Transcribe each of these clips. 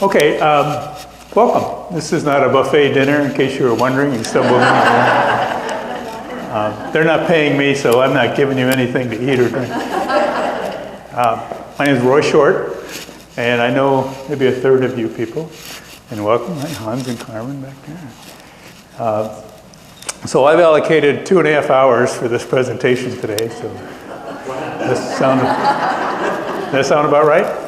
Okay, welcome. This is not a buffet dinner, in case you were wondering. You stumbled in here. They're not paying me, so I'm not giving you anything to eat or drink. My name is Roy Short, and I know maybe a third of you people. And welcome, hi, Hans and Carmen back there. So I've allocated 2.5 hours for this presentation today, so that sound about right?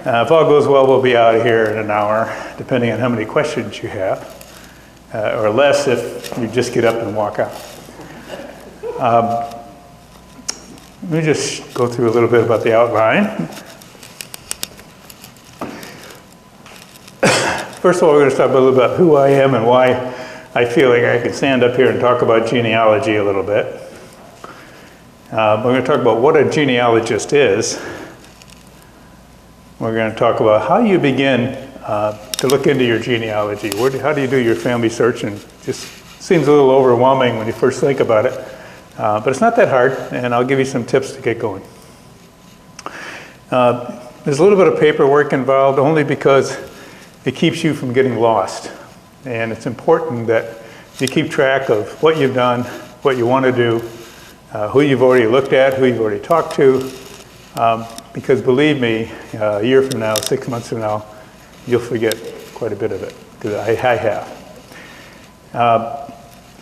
If all goes well, we'll be out of here in an hour, depending on how many questions you have, or less if you just get up and walk out. Let me just go through a little bit about the outline. First of all, we're going to talk a little about who I am and why I feel like I can stand up here and talk about genealogy a little bit. We're going to talk about what a genealogist is. We're going to talk about how you begin to look into your genealogy. How do you do your family search? And it just seems a little overwhelming when you first think about it. But it's not that hard, and I'll give you some tips to get going. There's a little bit of paperwork involved only because it keeps you from getting lost. And it's important that you keep track of what you've done, what you want to do, who you've already looked at, who you've already talked to. Because believe me, a year from now, 6 months from now, you'll forget quite a bit of it, because I have.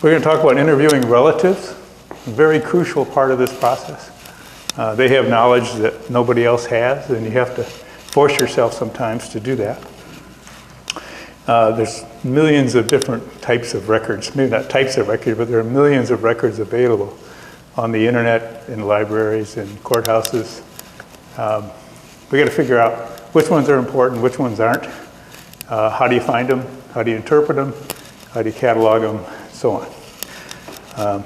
We're going to talk about interviewing relatives, a very crucial part of this process. They have knowledge that nobody else has, and you have to force yourself sometimes to do that. There's millions of different types of records, maybe not types of records, but there are millions of records available on the internet, in libraries, in courthouses. We got to figure out which ones are important, which ones aren't. How do you find them? How do you interpret them? How do you catalog them? So on.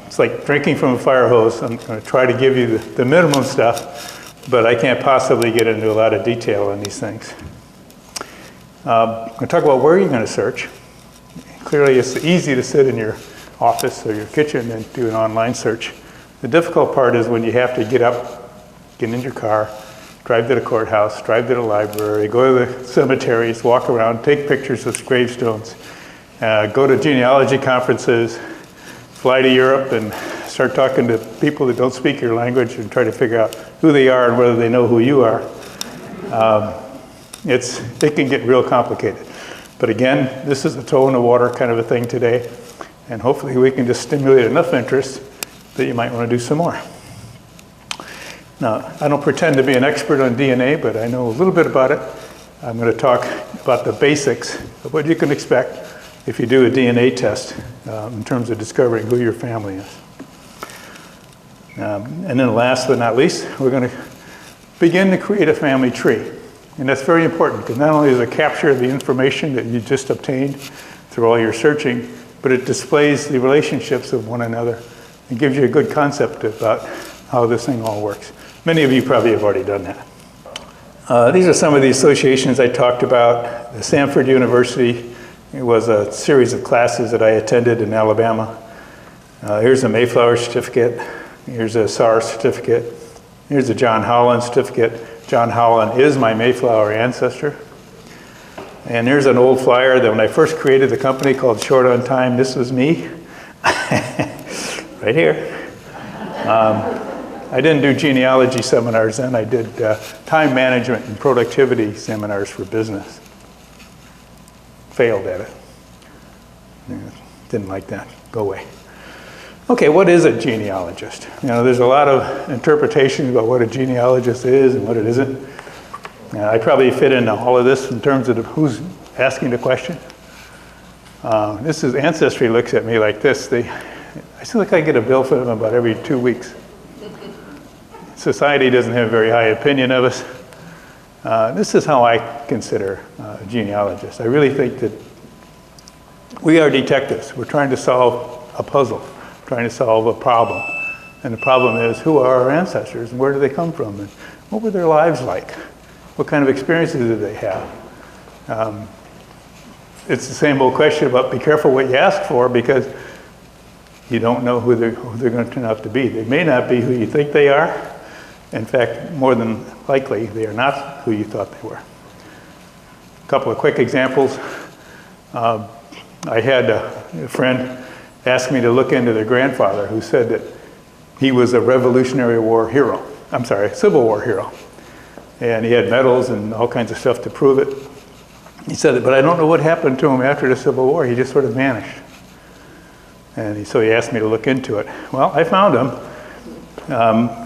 It's like drinking from a fire hose. I'm going to try to give you the minimum stuff, but I can't possibly get into a lot of detail on these things. I'm going to talk about where you're going to search. Clearly, it's easy to sit in your office or your kitchen and do an online search. The difficult part is when you have to get up, get in your car, drive to the courthouse, drive to the library, go to the cemeteries, walk around, take pictures of gravestones, go to genealogy conferences, fly to Europe and start talking to people that don't speak your language and try to figure out who they are and whether they know who you are. It can get real complicated. But again, this is a toe in the water kind of a thing today, and hopefully we can just stimulate enough interest that you might want to do some more. Now, I don't pretend to be an expert on DNA, but I know a little bit about it. I'm going to talk about the basics of what you can expect if you do a DNA test in terms of discovering who your family is. And then last but not least, we're going to begin to create a family tree. And that's very important, because not only does it capture the information that you just obtained through all your searching, but it displays the relationships of one another. It gives you a good concept about how this thing all works. Many of you probably have already done that. These are some of the associations I talked about. The Stanford University, it was a series of classes that I attended in Alabama. Here's a Mayflower certificate. Here's a SAR certificate. Here's a John Howland certificate. John Howland is my Mayflower ancestor. And there's an old flyer that when I first created the company called Short on Time, this was me. Right here. I didn't do genealogy seminars then. I did time management and productivity seminars for business. Failed at it. Didn't like that. Go away. Okay, what is a genealogist? You know, there's a lot of interpretations about what a genealogist is and what it isn't. I probably fit into all of this in terms of who's asking the question. This is Ancestry looks at me like this. I feel like I get a bill from them about every 2 weeks. Society doesn't have a very high opinion of us. This is how I consider a genealogist. I really think that we are detectives. We're trying to solve a puzzle, trying to solve a problem. And the problem is, who are our ancestors and where do they come from? And what were their lives like? What kind of experiences did they have? It's the same old question about be careful what you ask for, because you don't know who they're going to turn out to be. They may not be who you think they are. In fact, more than likely, they are not who you thought they were. A couple of quick examples. I had a friend ask me to look into their grandfather, who said that he was a Revolutionary War hero. I'm sorry, Civil War hero. And he had medals and all kinds of stuff to prove it. He said, but I don't know what happened to him after the Civil War. He just sort of vanished. And so he asked me to look into it. Well, I found him.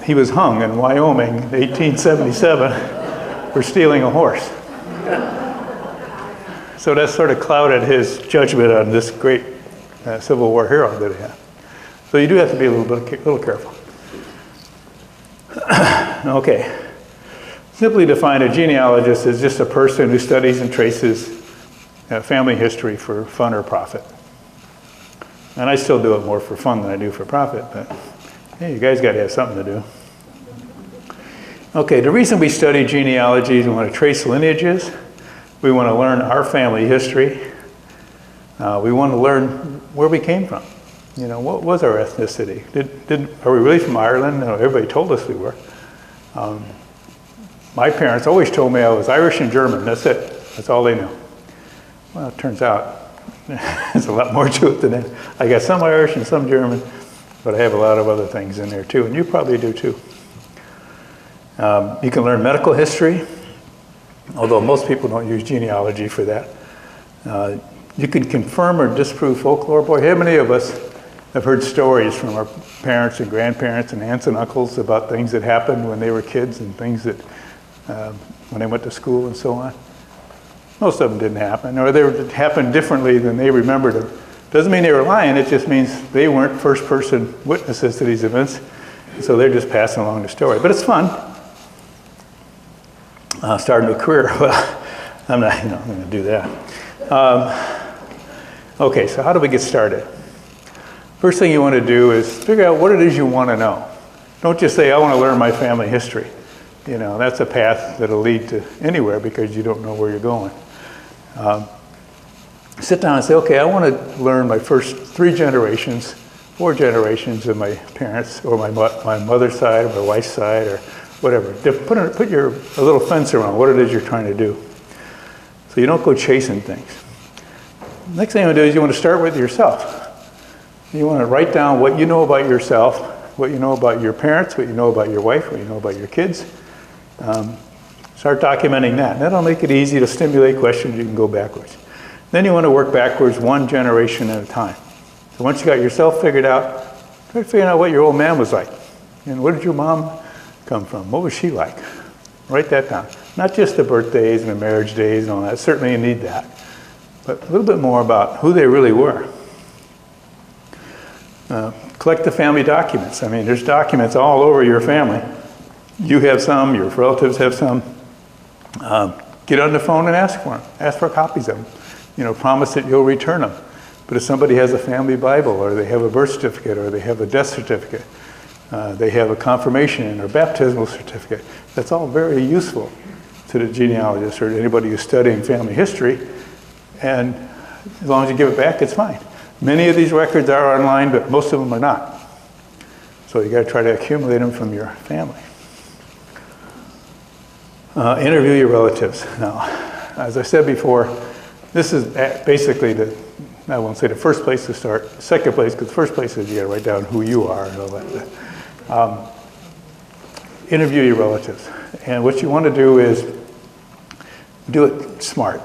He was hung in Wyoming in 1877 for stealing a horse. So that sort of clouded his judgment on this great Civil War hero that he had. So you do have to be a little careful. Okay. Simply defined, a genealogist is just a person who studies and traces family history for fun or profit. And I still do it more for fun than I do for profit, but hey, you guys got to have something to do. Okay, the reason we study genealogy is we want to trace lineages. We want to learn our family history. We want to learn where we came from. You know, what was our ethnicity? Are we really from Ireland? No, everybody told us we were. My parents always told me I was Irish and German. That's it. That's all they knew. Well, it turns out there's a lot more to it than that. I got some Irish and some German, but I have a lot of other things in there too, and you probably do too. You can learn medical history, although most people don't use genealogy for that. You can confirm or disprove folklore. Boy, how many of us have heard stories from our parents and grandparents and aunts and uncles about things that happened when they were kids and things that when they went to school and so on? Most of them didn't happen, or they happened differently than they remembered them. Doesn't mean they were lying, it just means they weren't first-person witnesses to these events, so they're just passing along the story. But it's fun. Starting a career, well, I'm not going to do that. Okay, so how do we get started? First thing you want to do is figure out what it is you want to know. Don't just say, I want to learn my family history. You know, that's a path that'll lead to anywhere because you don't know where you're going. Sit down and say, okay, I want to learn my first 4 generations of my parents, or my mother's side, or my wife's side, or whatever. Put a little fence around what it is you're trying to do. So you don't go chasing things. Next thing you want to do is you want to start with yourself. You want to write down what you know about yourself, what you know about your parents, what you know about your wife, what you know about your kids. Start documenting that. And that'll make it easy to stimulate questions. You can go backwards. Then you want to work backwards 1 generation at a time. So once you got yourself figured out, try figuring out what your old man was like. And where did your mom come from? What was she like? Write that down. Not just the birthdays and the marriage days and all that. Certainly you need that. But a little bit more about who they really were. Collect the family documents. I mean, there's documents all over your family. You have some, your relatives have some. Get on the phone and ask for them. Ask for copies of them. You know, promise that you'll return them. But if somebody has a family Bible, or they have a birth certificate, or they have a death certificate, they have a confirmation or baptismal certificate, that's all very useful to the genealogist or to anybody who's studying family history. And as long as you give it back, it's fine. Many of these records are online, but most of them are not. So you got to try to accumulate them from your family. Interview your relatives. Now, as I said before, this is basically I won't say the first place to start, second place, because the first place is you got to write down who you are and all that. Interview your relatives. And what you want to do is do it smart.